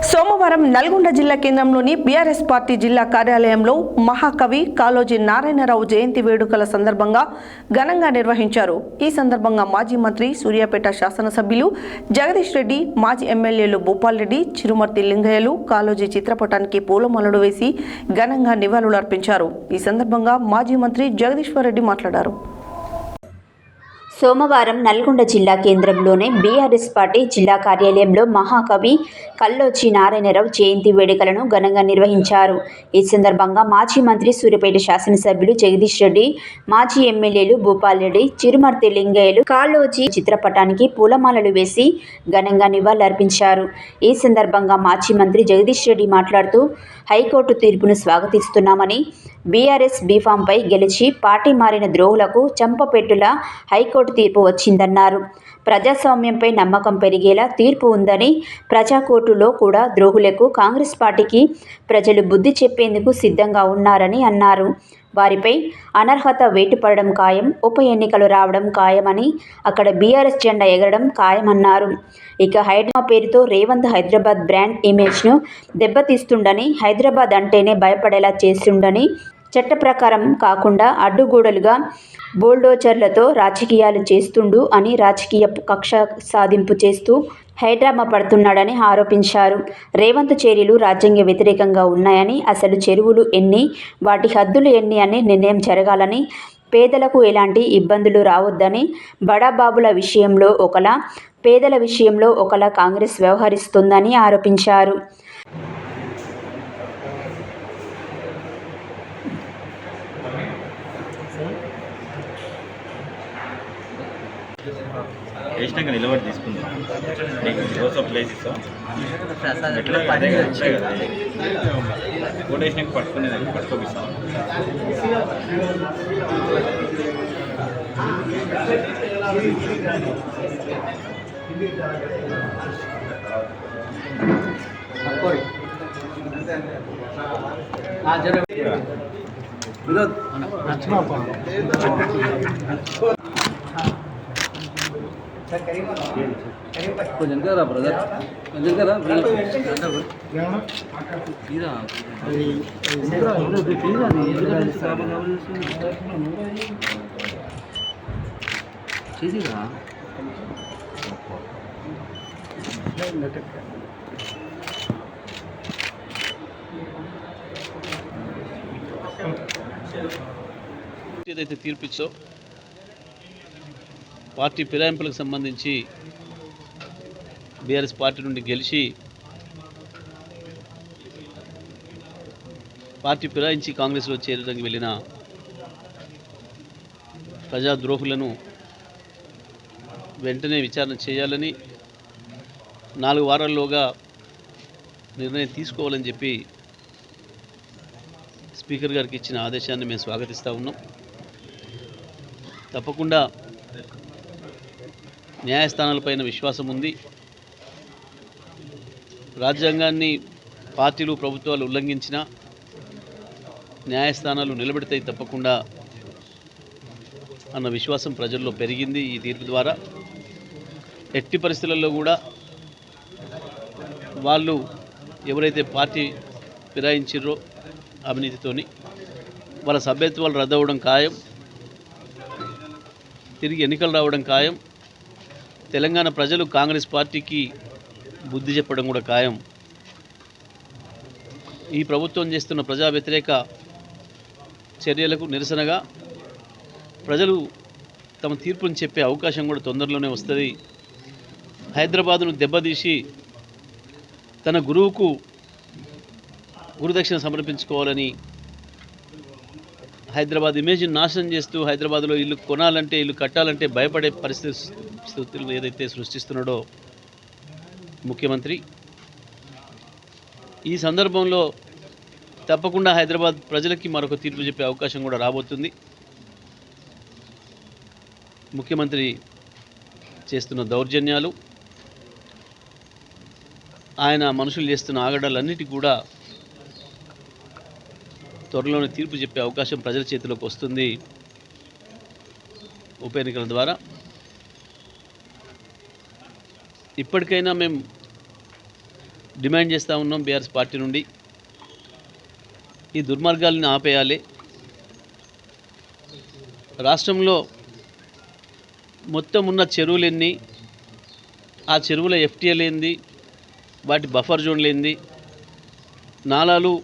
సోమవారం నల్గొండ జిల్లా కేంద్రంలోని బీఆర్ఎస్ పార్టీ జిల్లా కార్యాలయంలో మహాకవి కాళోజీ నారాయణరావు జయంతి వేడుకల సందర్భంగా ఘనంగా నిర్వహించారు. ఈ సందర్భంగా మాజీ మంత్రి, సూర్యాపేట శాసనసభ్యులు జగదీష్ రెడ్డి, మాజీ ఎమ్మెల్యేలు భూపాల్ రెడ్డి, చిరుమర్తి లింగయ్యలు కాళోజీ చిత్రపటానికి పూలమాలలు వేసి ఘనంగా నివాళులర్పించారు. ఈ సందర్భంగా మాజీ మంత్రి జగదీశ్వర్ రెడ్డి మాట్లాడారు. సోమవారం నల్గొండ జిల్లా కేంద్రంలోని బీఆర్ఎస్ పార్టీ జిల్లా కార్యాలయంలో మహాకవి కాళోజీ నారాయణరావు జయంతి వేడుకలను ఘనంగా నిర్వహించారు. ఈ సందర్భంగా మాజీ మంత్రి, సూర్యాపేట శాసనసభ్యులు జగదీష్ రెడ్డి, మాజీ ఎమ్మెల్యేలు భూపాల్ రెడ్డి, చిరుమర్తి లింగయ్యలు కాళోజీ చిత్రపటానికి పూలమాలలు వేసి ఘనంగా నివాళులర్పించారు. ఈ సందర్భంగా మాజీ మంత్రి జగదీష్ రెడ్డి మాట్లాడుతూ, హైకోర్టు తీర్పును స్వాగతిస్తున్నామని, బీఆర్ఎస్ బీఫామ్పై గెలిచి పార్టీ మారిన ద్రోహులకు చంపపెట్టులా హైకోర్టు తీర్పు వచ్చిందన్నారు. ప్రజాస్వామ్యంపై నమ్మకం పెరిగేలా తీర్పు ఉందని, ప్రజా కోర్టులో కూడా ద్రోహులకు కాంగ్రెస్ పార్టీకి ప్రజలు బుద్ధి చెప్పేందుకు సిద్ధంగా ఉన్నారని అన్నారు. వారిపై అనర్హత వేటు పడడం ఖాయం, ఉప ఎన్నికలు రావడం ఖాయమని, అక్కడ బీఆర్ఎస్ జెండా ఎగరడం ఖాయమన్నారు. ఇక హైదరాబాద్ పేరుతో రేవంత్ హైదరాబాద్ బ్రాండ్ ఇమేజ్ను దెబ్బతీస్తుండని, హైదరాబాద్ అంటేనే భయపడేలా చేస్తుండని, చట్ట ప్రకారం కాకుండా అడ్డుగోడలుగా బోల్డోజర్లతో రాజకీయాలు చేస్తుండు అని రాజకీయ కక్ష సాధింపు చేస్తూ హైడ్రామా పడుతున్నాడని ఆరోపించారు. రేవంత్ చర్యలు రాజ్యాంగ వ్యతిరేకంగా ఉన్నాయని, అసలు చెరువులు ఎన్ని, వాటి హద్దులు ఎన్ని అని నిర్ణయం జరగాలని, పేదలకు ఎలాంటి ఇబ్బందులు రావద్దని, బడాబాబుల విషయంలో ఒకలా, పేదల విషయంలో ఒకలా కాంగ్రెస్ వ్యవహరిస్తుందని ఆరోపించారు. వేసినాక నిలబడి తీసుకుందాం. నీకు రోజు ప్లేస్ ఇస్తాం. ఎట్లా అదే కదా ఫోటో వేసినాక పట్టుకునేదాన్ని పట్టుకోపిస్తాం. కొంచెం కదా బ్రదర్, కొంచెం కదా చేసిరా ఏదైతే తీర్పిచ్చో పార్టీ ఫిరాయింపులకు సంబంధించి బీఆర్ఎస్ పార్టీ నుండి గెలిచి పార్టీ ఫిరాయించి కాంగ్రెస్లో చేరడానికి వెళ్ళిన ప్రజాద్రోహులను వెంటనే విచారణ చేయాలని, 4 వారాల్లోగా నిర్ణయం తీసుకోవాలని చెప్పి స్పీకర్ గారికి ఇచ్చిన ఆదేశాన్ని మేము స్వాగతిస్తూ ఉన్నాం. తప్పకుండా న్యాయస్థానాలపైన విశ్వాసం ఉంది. రాజ్యాంగాన్ని పార్టీలు, ప్రభుత్వాలు ఉల్లంఘించిన న్యాయస్థానాలు నిలబెడతాయి తప్పకుండా అన్న విశ్వాసం ప్రజల్లో పెరిగింది ఈ తీర్పు ద్వారా. ఎట్టి పరిస్థితులలో కూడా వాళ్ళు ఎవరైతే పార్టీ ఫిరాయించారో అవినీతితోని వాళ్ళ సభ్యత్వాలు రద్దవడం ఖాయం, తిరిగి ఎన్నికలు రావడం ఖాయం, తెలంగాణ ప్రజలు కాంగ్రెస్ పార్టీకి బుద్ధి చెప్పడం కూడా ఖాయం. ఈ ప్రభుత్వం చేస్తున్న ప్రజా వ్యతిరేక చర్యలకు నిరసనగా ప్రజలు తమ తీర్పును చెప్పే అవకాశం కూడా తొందరలోనే వస్తుంది. హైదరాబాదును దెబ్బతీసి తన గురువుకు గురుదక్షిణ సమర్పించుకోవాలని, హైదరాబాద్ ఇమేజ్ని నాశనం చేస్తూ హైదరాబాద్లో ఇల్లు కొనాలంటే, ఇల్లు కట్టాలంటే భయపడే పరిస్థితులు ఏదైతే సృష్టిస్తున్నాడో ముఖ్యమంత్రి, ఈ సందర్భంలో తప్పకుండా హైదరాబాద్ ప్రజలకి మరొక తీర్పు చెప్పే అవకాశం కూడా రాబోతుంది. ముఖ్యమంత్రి చేస్తున్న దౌర్జన్యాలు, ఆయన మనుషులు చేస్తున్న ఆగడాలన్నిటికీ కూడా త్వరలోనే తీర్పు చెప్పే అవకాశం ప్రజల చేతిలోకి వస్తుంది ఉప ఎన్నికల ద్వారా. ఇప్పటికైనా మేము డిమాండ్ చేస్తూ ఉన్నాం బీఆర్ఎస్ పార్టీ నుండి. ఈ దుర్మార్గాలను ఆపేయాలి. రాష్ట్రంలో మొత్తం ఉన్న చెరువులు ఎన్ని, ఆ చెరువుల ఎఫ్టీఎల్ ఏంది, వాటి బఫర్ జోన్లు ఏంది, నాలాలు,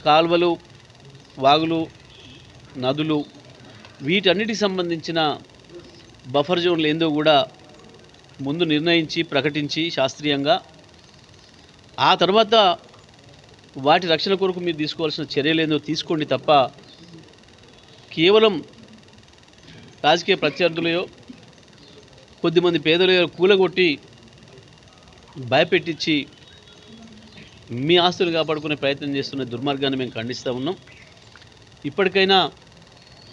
కాల్వలు, వాగులు, నదులు, వీటన్నిటికి సంబంధించిన బఫర్ జోన్లు ఏందో కూడా ముందు నిర్ణయించి ప్రకటించి శాస్త్రీయంగా ఆ తర్వాత వాటి రక్షణ కొరకు మీరు తీసుకోవాల్సిన చర్యలేందో తీసుకోండి తప్ప కేవలం రాజకీయ ప్రత్యర్థులయో కొద్దిమంది పేదలయో కూలగొట్టి భయపెట్టించి మీ ఆస్తులు కాపాడుకునే ప్రయత్నం చేస్తున్న దుర్మార్గాన్ని మేము ఖండిస్తూ ఉన్నాం. ఇప్పటికైనా